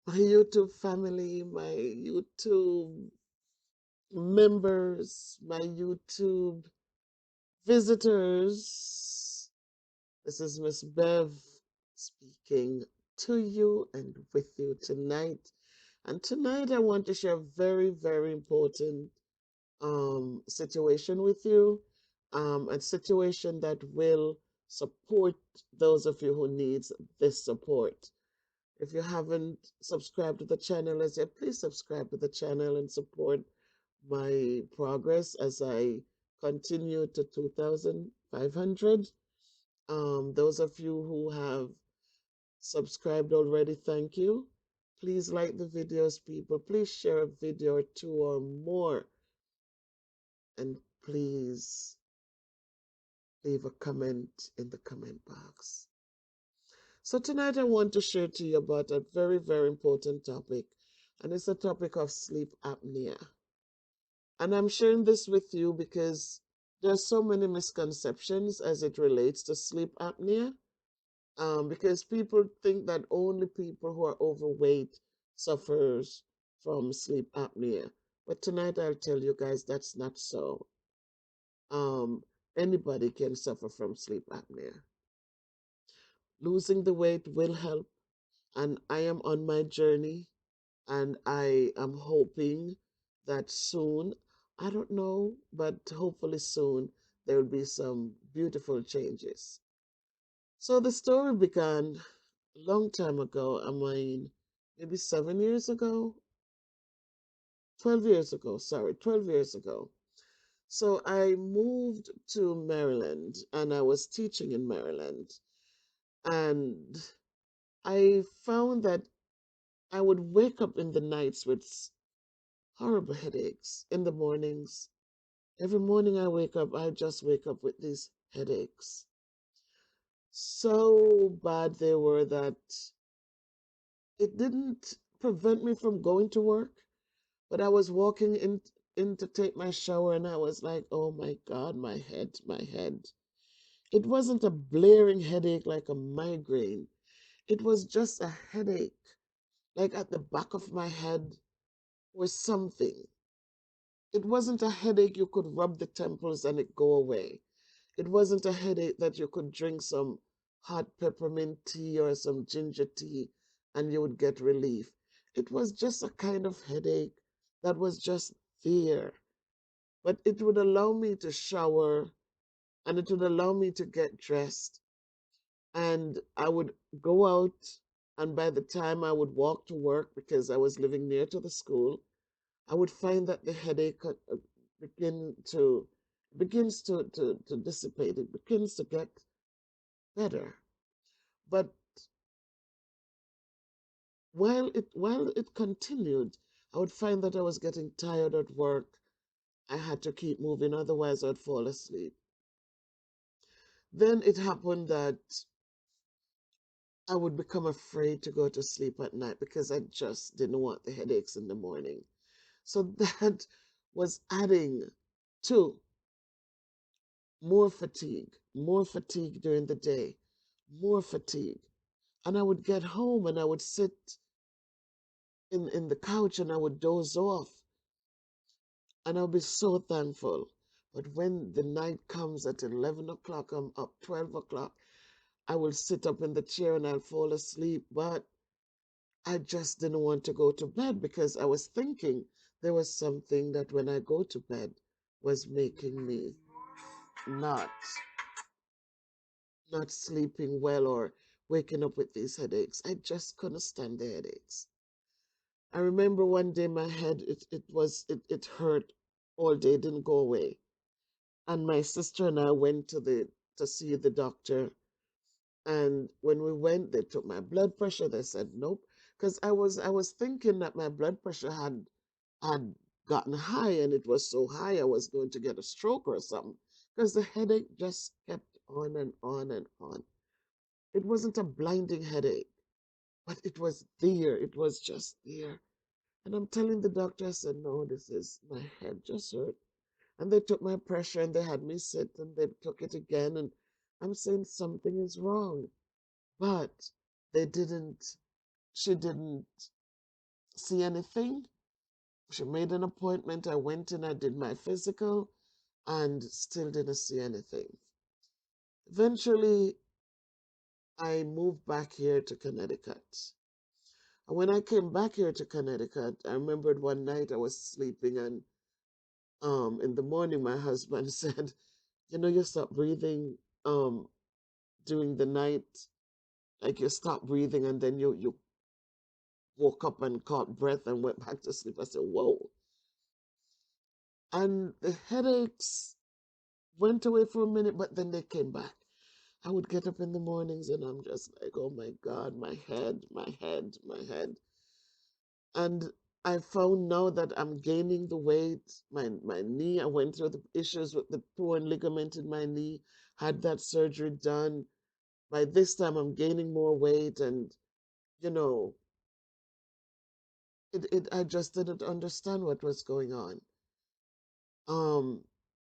my YouTube family, my YouTube members, my YouTube visitors. This is Miss Bev speaking to you and with you tonight. And tonight I want to share a very, very important situation with you, a situation that will support those of you who needs this support. If you haven't subscribed to the channel as yet, please subscribe to the channel and support my progress as I continue to 2,500. Those of you who have subscribed already, thank you. Please like the videos, people. Please share a video or two or more. And please leave a comment in the comment box. So tonight I want to share to you about a very, very important topic, and it's the topic of sleep apnea. And I'm sharing this with you because there's so many misconceptions as it relates to sleep apnea. Because people think that only people who are overweight suffers from sleep apnea. But tonight I'll tell you guys that's not so. Um, Anybody can suffer from sleep apnea. Losing the weight will help, and I am on my journey, and I am hoping that soon, I don't know, but hopefully soon, there will be some beautiful changes. So the story began a long time ago. I mean, maybe 7 years ago, 12 years ago, sorry, 12 years ago. So I moved to Maryland and I was teaching in Maryland. And I found that I would wake up in the nights with horrible headaches in the mornings. Every morning I wake up, I just wake up with these headaches. So bad they were that it didn't prevent me from going to work, but I was walking in to take my shower and I was like, oh my God, my head, my head. It wasn't a blaring headache like a migraine. It was just a headache, like at the back of my head was something. It wasn't a headache you could rub the temples and it go away. It wasn't a headache that you could drink some hot peppermint tea or some ginger tea and you would get relief. It was just a kind of headache that was just there. But it would allow me to shower and it would allow me to get dressed. And I would go out, and by the time I would walk to work, because I was living near to the school, I would find that the headache begin to begins to dissipate. It begins to get better. But while it continued, I would find that I was getting tired at work. I had to keep moving, otherwise I'd fall asleep. Then it happened that I would become afraid to go to sleep at night because I just didn't want the headaches in the morning. So that was adding to more fatigue during the day, more fatigue. And I would get home and I would sit in the couch and I would doze off and I'll be so thankful. But when the night comes at 11 o'clock, I'm up 12 o'clock, I will sit up in the chair and I'll fall asleep. But I just didn't want to go to bed because I was thinking there was something that when I go to bed was making me not not sleeping well or waking up with these headaches. I just couldn't stand the headaches. I remember one day my head it hurt all day, it didn't go away. And my sister and I went to see the doctor. And when we went, they took my blood pressure. They said nope, because I was thinking that my blood pressure had gotten high, and it was so high I was going to get a stroke or something, because the headache just kept on and on and on. It wasn't a blinding headache, but it was there. It was just there. And I'm telling the doctor, I said, no, this is my head just hurt. And they took my pressure and they had me sit and they took it again. And I'm saying something is wrong. But they didn't, she didn't. see anything. She made an appointment. I went in, I did my physical, and still didn't see anything. Eventually, I moved back here to Connecticut. And when I came back here to Connecticut, I remembered one night I was sleeping, and in the morning, my husband said, "You know, you stop breathing during the night, like you stop breathing, and then you woke up and caught breath and went back to sleep." I said, "Whoa!" And the headaches went away for a minute, but then they came back. I would get up in the mornings and I'm just like, oh my God, my head, my head, my head. And I found now that I'm gaining the weight. My knee, I went through the issues with the torn ligament in my knee, had that surgery done. By this time, I'm gaining more weight, and you know, I just didn't understand what was going on. Um,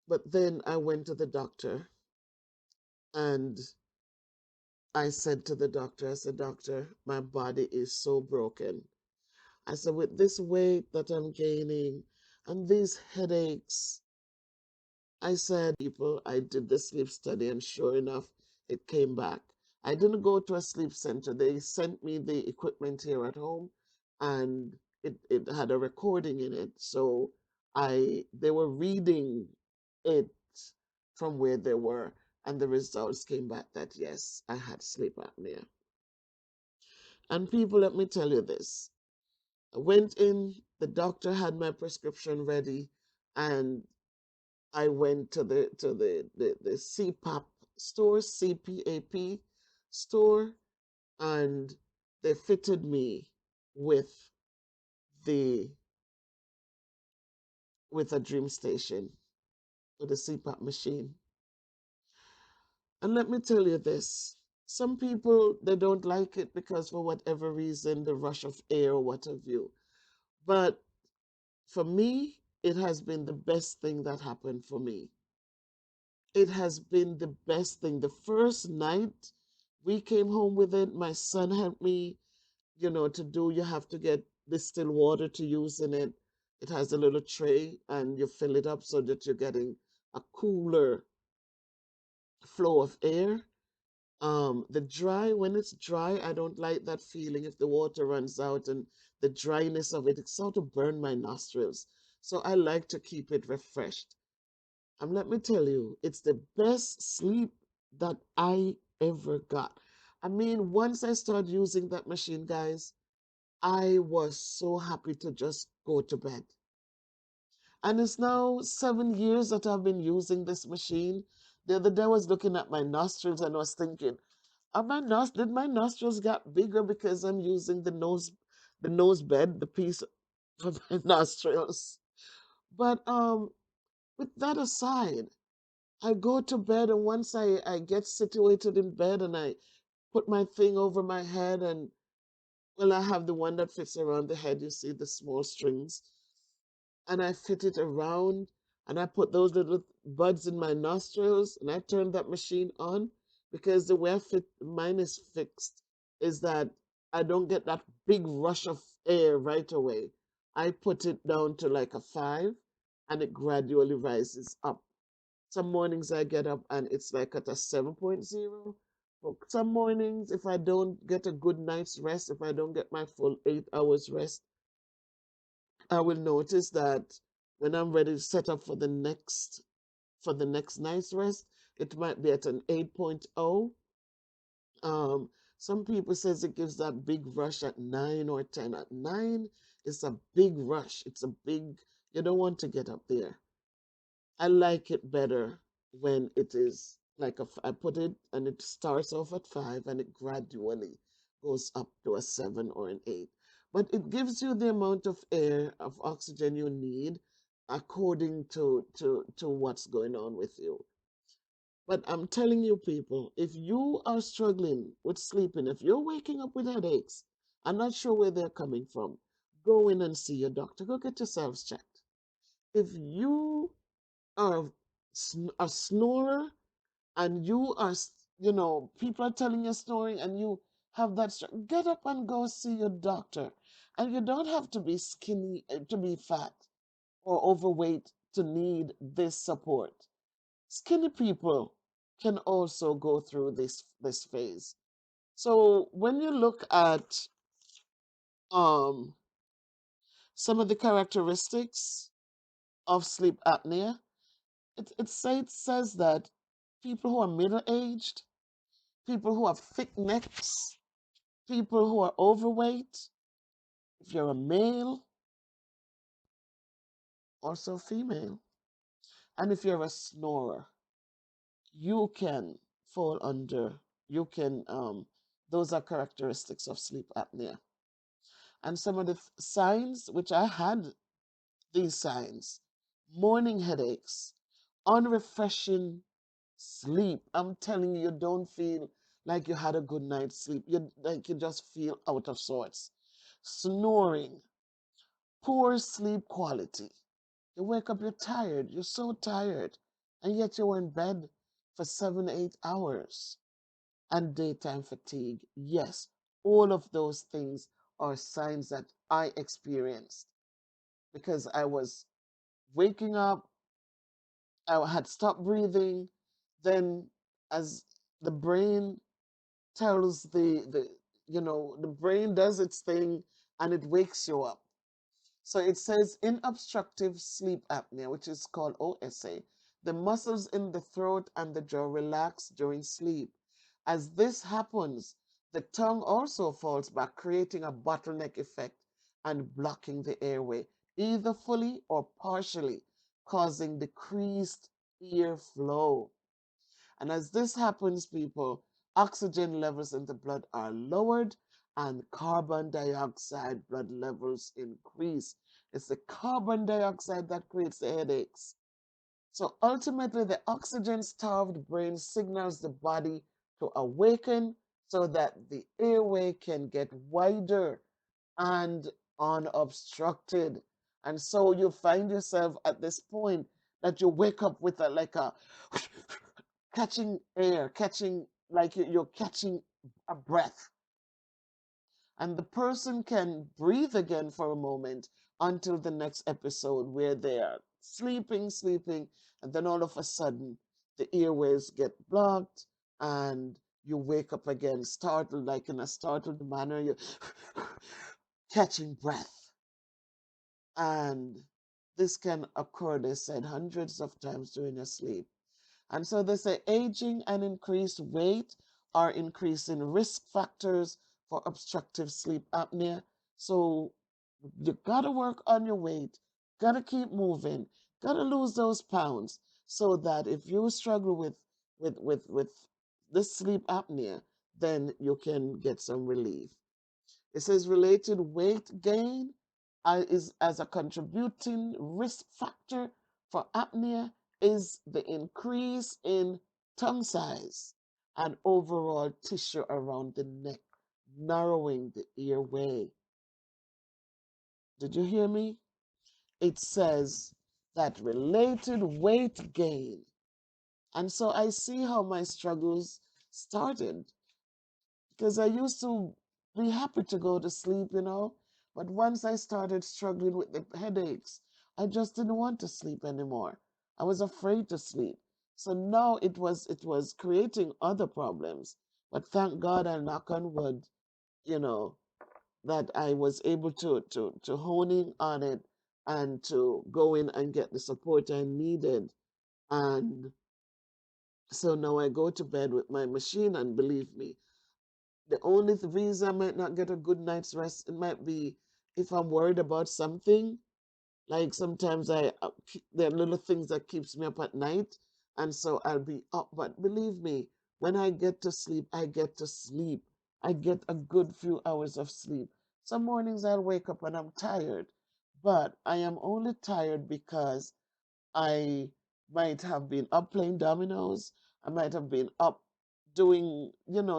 but then I went to the doctor, and I said to the doctor, I said, "Doctor, my body is so broken." I said, "With this weight that I'm gaining and these headaches," I said, "People, I did the sleep study, and sure enough, it came back." I didn't go to a sleep center. They sent me the equipment here at home, and it had a recording in it. So they were reading it from where they were, and the results came back that yes, I had sleep apnea. And people, let me tell you this. I went in, the doctor had my prescription ready, and I went to the Cpap store, CPAP store, and they fitted me with the with a dream station, with a Cpap machine. And let me tell you this. Some people, they don't like it because for whatever reason, the rush of air or what have you. But for me, it has been the best thing that happened for me. It has been the best thing. The first night we came home with it, my son helped me, to do, you have to get distilled water to use in it. It has a little tray and you fill it up so that you're getting a cooler flow of air. When it's dry, I don't like that feeling if the water runs out and the dryness of it, it sort of burn my nostrils. So I like to keep it refreshed. And let me tell you, it's the best sleep that I ever got. I mean, once I started using that machine, guys, I was so happy to just go to bed. And it's now 7 years that I've been using this machine. The other day I was looking at my nostrils and I was thinking, did my nostrils get bigger because I'm using the nose bed, the piece of my nostrils? But with that aside, I go to bed, and once I get situated in bed and I put my thing over my head, and well, I have the one that fits around the head, you see the small strings, and I fit it around, and I put those little buds in my nostrils, and I turn that machine on, because the way mine is fixed is that I don't get that big rush of air right away. I put it down to like a 5, and it gradually rises up. Some mornings I get up and it's like at a 7.0. But some mornings, if I don't get a good night's rest, if I don't get my full 8 hours rest, I will notice that when I'm ready to set up for the next night's rest, it might be at an 8.0. Um, some people says it gives that big rush at 9 or 10. At 9, it's a big rush. It's a big, you don't want to get up there. I like it better when it is like I put it and it starts off at 5 and it gradually goes up to a 7 or an 8. But it gives you the amount of air, of oxygen you need according to what's going on with you. But I'm telling you, people, if you are struggling with sleeping, if you're waking up with headaches, I'm not sure where they're coming from, go in and see your doctor. Go get yourselves checked. If you are a snorer and you are, people are telling you snoring and have that strength, get up and go see your doctor. And you don't have to be skinny to be fat or overweight to need this support. Skinny people can also go through this phase. So when you look at um, some of the characteristics of sleep apnea, it says that people who are middle aged, people who have thick necks, people who are overweight, if you're a male, also female, and if you're a snorer, you can fall under, you can, those are characteristics of sleep apnea. And some of the signs, which I had these signs: morning headaches, unrefreshing sleep. I'm telling you, you don't feel like you had a good night's sleep. You just feel out of sorts. Snoring, poor sleep quality. You wake up, you're tired, you're so tired, and yet you're in bed for 7, 8 hours. And daytime fatigue. Yes, all of those things are signs that I experienced because I was waking up, I had stopped breathing. Then, as the brain tells the brain does its thing and it wakes you up. So it says in obstructive sleep apnea, which is called OSA, the muscles in the throat and the jaw relax during sleep. As this happens, the tongue also falls back, creating a bottleneck effect and blocking the airway, either fully or partially, causing decreased airflow. And as this happens, people, oxygen levels in the blood are lowered and carbon dioxide blood levels increase. It's the carbon dioxide that creates the headaches. So ultimately, the oxygen starved brain signals the body to awaken so that the airway can get wider and unobstructed. And so you find yourself at this point that you wake up with like a catching air, catching, like you're catching a breath. And the person can breathe again for a moment until the next episode where they are sleeping, and then all of a sudden the airways get blocked and you wake up again, startled, like in a startled manner, you're catching breath. And this can occur, they said, hundreds of times during your sleep. And so they say aging and increased weight are increasing risk factors for obstructive sleep apnea. So you gotta work on your weight, gotta keep moving, gotta lose those pounds so that if you struggle with this sleep apnea, then you can get some relief. It says related weight gain is as a contributing risk factor for apnea is the increase in tongue size and overall tissue around the neck, narrowing the airway. Did you hear me? It says that related weight gain. And so I see how my struggles started because I used to be happy to go to sleep. But once I started struggling with the headaches, I just didn't want to sleep anymore. I was afraid to sleep. So now it was creating other problems. But thank God, I knock on wood, you know, that I was able to hone in on it and to go in and get the support I needed. And so now I go to bed with my machine, and believe me, the only reason I might not get a good night's rest, it might be if I'm worried about something. Like sometimes there are little things that keeps me up at night, and so I'll be up. But believe me, when I get to sleep, I get to sleep. I get a good few hours of sleep. Some mornings I'll wake up and I'm tired, but I am only tired because I might have been up playing dominoes. I might have been up doing,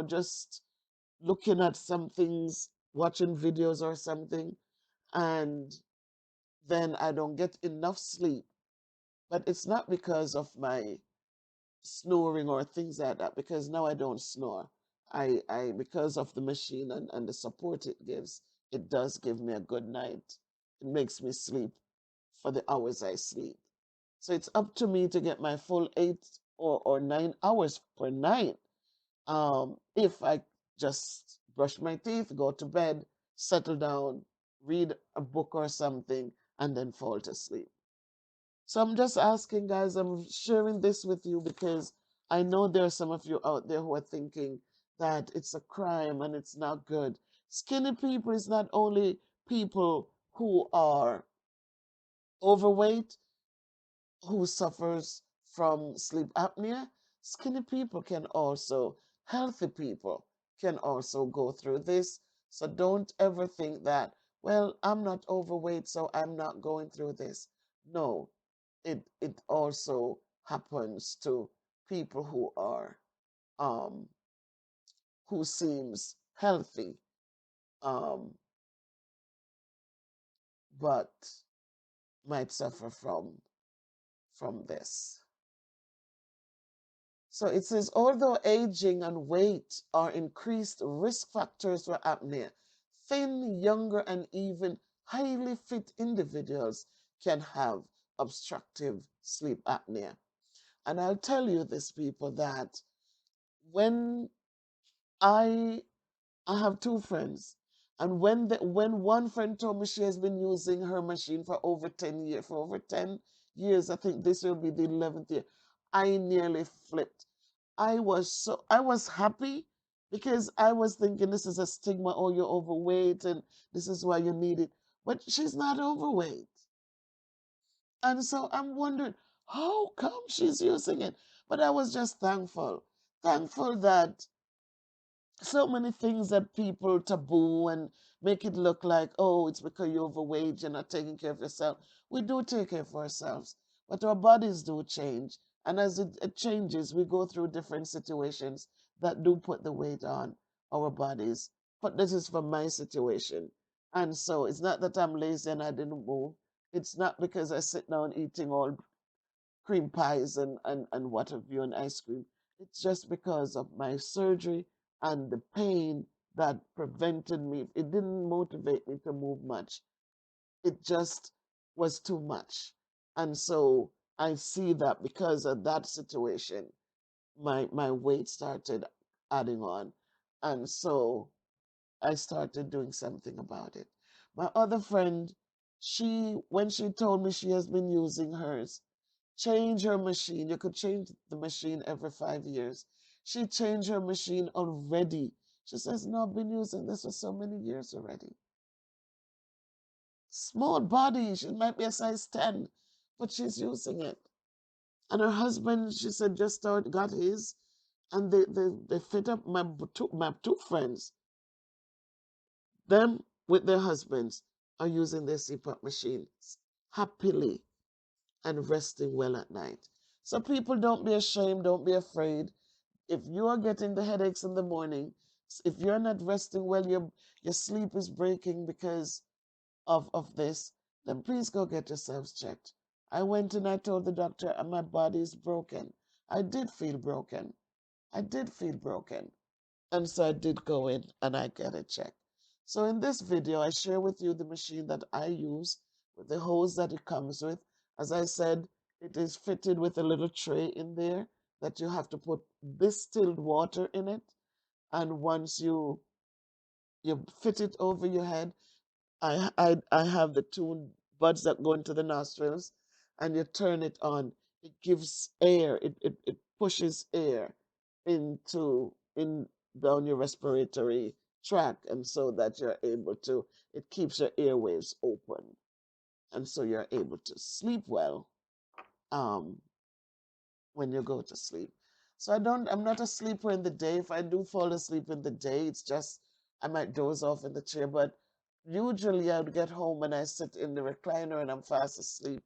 just looking at some things, watching videos or something, and then I don't get enough sleep. But it's not because of my snoring or things like that, because now I don't snore. I because of the machine and the support it gives, it does give me a good night. It makes me sleep for the hours I sleep. So it's up to me to get my full 8 or 9 hours per night. If I just brush my teeth, go to bed, settle down, read a book or something, and then fall to sleep. So I'm just asking, guys, I'm sharing this with you because I know there are some of you out there who are thinking that it's a crime and it's not good. Skinny people is not only people who are overweight, who suffers from sleep apnea. Skinny people can also, healthy people can also go through this. So don't ever think that, well, I'm not overweight, so I'm not going through this. No, it also happens to people um who seems healthy, um but might suffer from this. So it says, although aging and weight are increased risk factors for apnea, thin, younger, and even highly fit individuals can have obstructive sleep apnea. And I'll tell you this, people, that when I I have two friends, and when one friend told me she has been using her machine for over 10 years, I think this will be the 11th year, I nearly flipped. I was happy because I was thinking this is a stigma, oh, you're overweight and this is why you need it. But she's not overweight. And so I'm wondering how come she's using it. But I was just thankful that so many things that people taboo and make it look like, oh, it's because you're overweight, you're not taking care of yourself. We do take care of ourselves, but our bodies do change. And as it changes, we go through different situations that do put the weight on our bodies. But this is for my situation. And so it's not that I'm lazy and I didn't move. It's not because I sit down eating all cream pies and what have you and ice cream. It's just because of my surgery and the pain that prevented me. It didn't motivate me to move much. It just was too much. And so I see that because of that situation, my weight started adding on. And so I started doing something about it. My other friend, when she told me she has been using hers, change her machine. You could change the machine every 5 years. She changed her machine already. She says, no, I've been using this for so many years already. Small body. She might be a size 10, but she's using it. And her husband, she said, just got his. And they fit up my two friends. Them with their husbands are using their CPAP machines happily and resting well at night. So people, don't be ashamed, don't be afraid. If you are getting the headaches in the morning, if you're not resting well, your sleep is breaking because of this, then please go get yourselves checked. I went and I told the doctor, my body is broken. I did feel broken. I did feel broken. And so I did go in and I get it checked. So in this video, I share with you the machine that I use with the hose that it comes with. As I said, it is fitted with a little tray in there that you have to put distilled water in it. And once you fit it over your head, I have the two buds that go into the nostrils, and you turn it on. It gives air. It pushes air in down your respiratory tract, and so that you're able to. It keeps your airways open, and so you're able to sleep well. Um, when you go to sleep. So I'm not a sleeper in the day. If I do fall asleep in the day, it's just I might doze off in the chair, but usually I would get home and I sit in the recliner and I'm fast asleep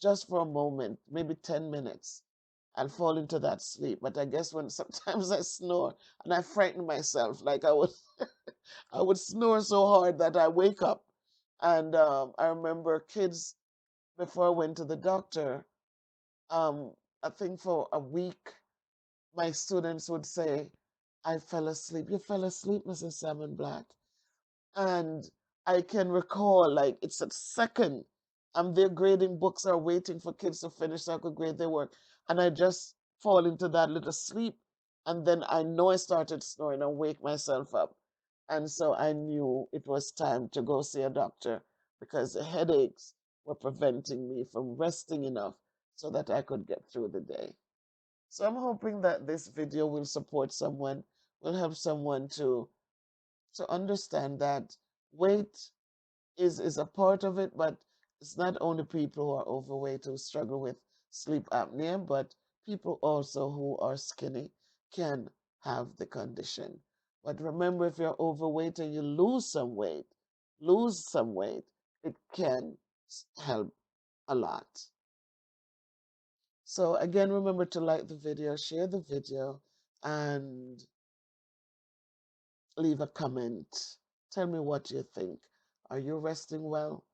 just for a moment, maybe 10 minutes. I'll fall into that sleep. But I guess when sometimes I snore and I frighten myself, like I would snore so hard that I wake up. And I remember kids before I went to the doctor, um, I think for a week, my students would say, I fell asleep. You fell asleep, Mrs. Salmon Black. And I can recall, like, it's a second. I'm there grading books or waiting for kids to finish so I could grade their work. And I just fall into that little sleep. And then I know I started snoring and wake myself up. And so I knew it was time to go see a doctor because the headaches were preventing me from resting enough so that I could get through the day. So I'm hoping that this video will support someone, will help someone to understand that weight is a part of it, but it's not only people who are overweight who struggle with sleep apnea, but people also who are skinny can have the condition. But remember, if you're overweight and you lose some weight, it can help a lot. So again, remember to like the video, share the video, and leave a comment. Tell me what you think. Are you resting well?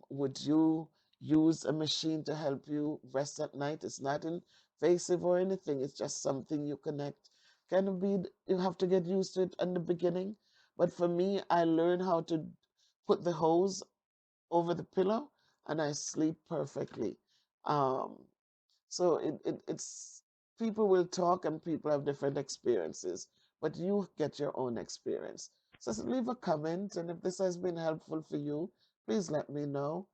Would you use a machine to help you rest at night? It's not invasive or anything. It's just something you connect. Kind of be, you have to get used to it in the beginning. But for me, I learned how to put the hose over the pillow and I sleep perfectly. Um, so it's people will talk and people have different experiences, but you get your own experience. So leave a comment, and if this has been helpful for you, please let me know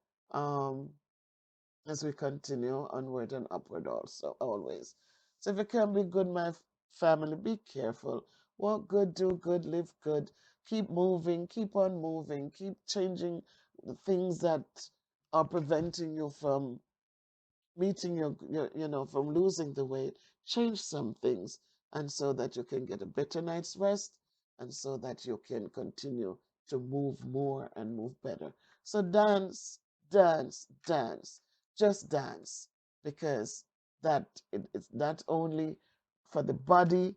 as we continue onward and upward also, always. So if you can be good, my family, be careful. Walk good, do good, live good. Keep moving, keep on moving, keep changing the things that are preventing you from meeting from losing the weight, change some things, and so that you can get a better night's rest, and so that you can continue to move more and move better. So dance, dance, dance, just dance, because it's not only for the body,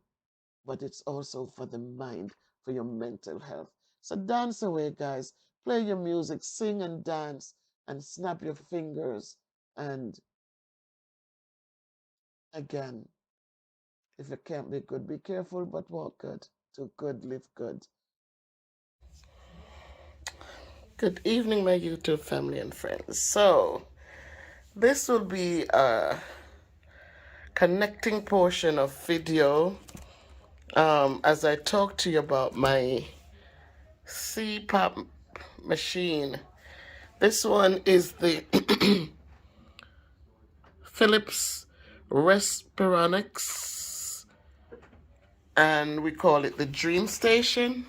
but it's also for the mind, for your mental health. So dance away, guys. Play your music, sing and dance, and snap your fingers, and again, if you can't be good, be careful, but walk good. Do good, live good. Good evening, my YouTube family and friends. So, this will be a connecting portion of video as I talk to you about my Cpap machine. This one is the Philips Respironics, and we call it the Dream Station.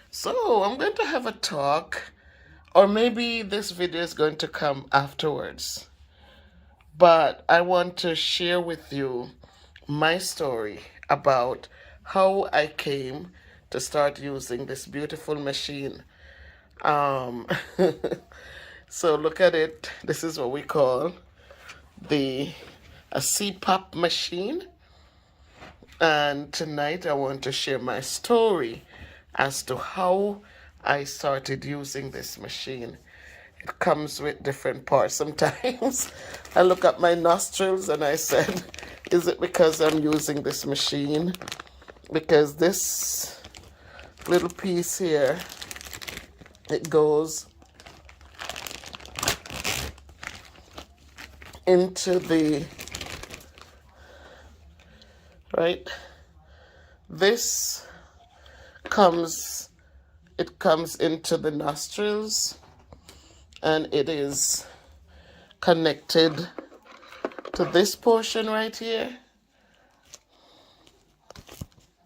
So I'm going to have a talk, or maybe this video is going to come afterwards. But I want to share with you my story about how I came to start using this beautiful machine. Um, so look at it. This is what we call a Cpap machine. And tonight I want to share my story as to how I started using this machine. It comes with different parts. Sometimes I look at my nostrils and I said, is it because I'm using this machine? Because this little piece here, it goes into right? This comes, it comes into the nostrils, and it is connected to this portion right here.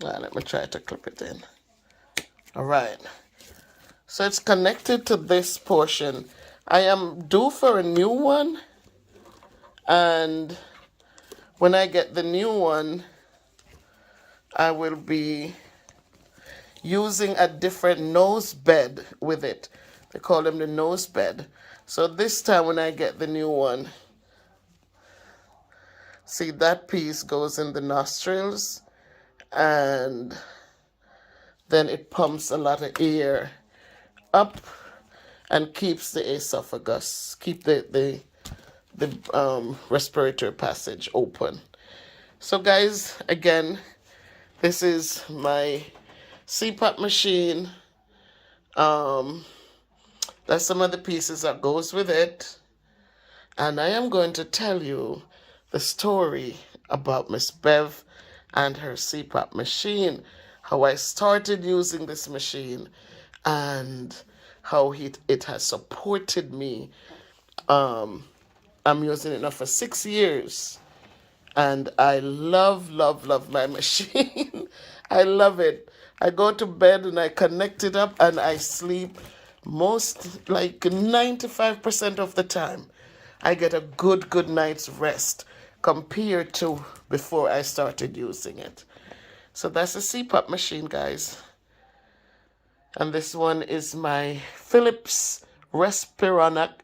Let me try to clip it in. All right. So it's connected to this portion. I am due for a new one, and when I get the new one, I will be using a different nose bed with it. They call them the nose bed. So this time when I get the new one, see, that piece goes in the nostrils, and then it pumps a lot of air up and keeps the esophagus, keep the respiratory passage open. So guys, again, this is my Cpap machine. Um, There's some of the pieces that goes with it. And I am going to tell you the story about Miss Bev and her Cpap machine, how I started using this machine, and how it has supported me. I'm using it now for 6 years, and I love my machine. I love it. I go to bed and I connect it up and I sleep most, like 95% of the time. I get a good night's rest compared to before I started using it. So that's a CPAP machine, guys. And this one is my Philips Respironics,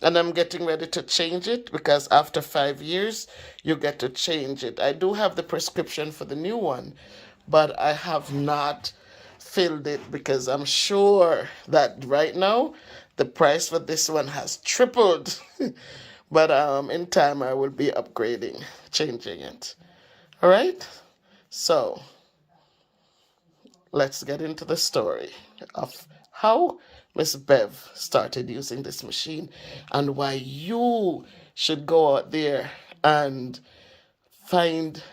and I'm getting ready to change it because after 5 years you get to change it. I do have the prescription for the new one, but I have not filled it because I'm sure that right now the price for this one has tripled. But in time I will be upgrading, changing it. All right, so let's get into the story of how Miss Bev started using this machine and why you should go out there and find,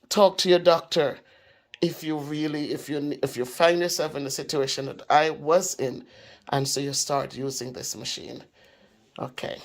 talk to your doctor if you find yourself in the situation that I was in, and so you start using this machine. Okay.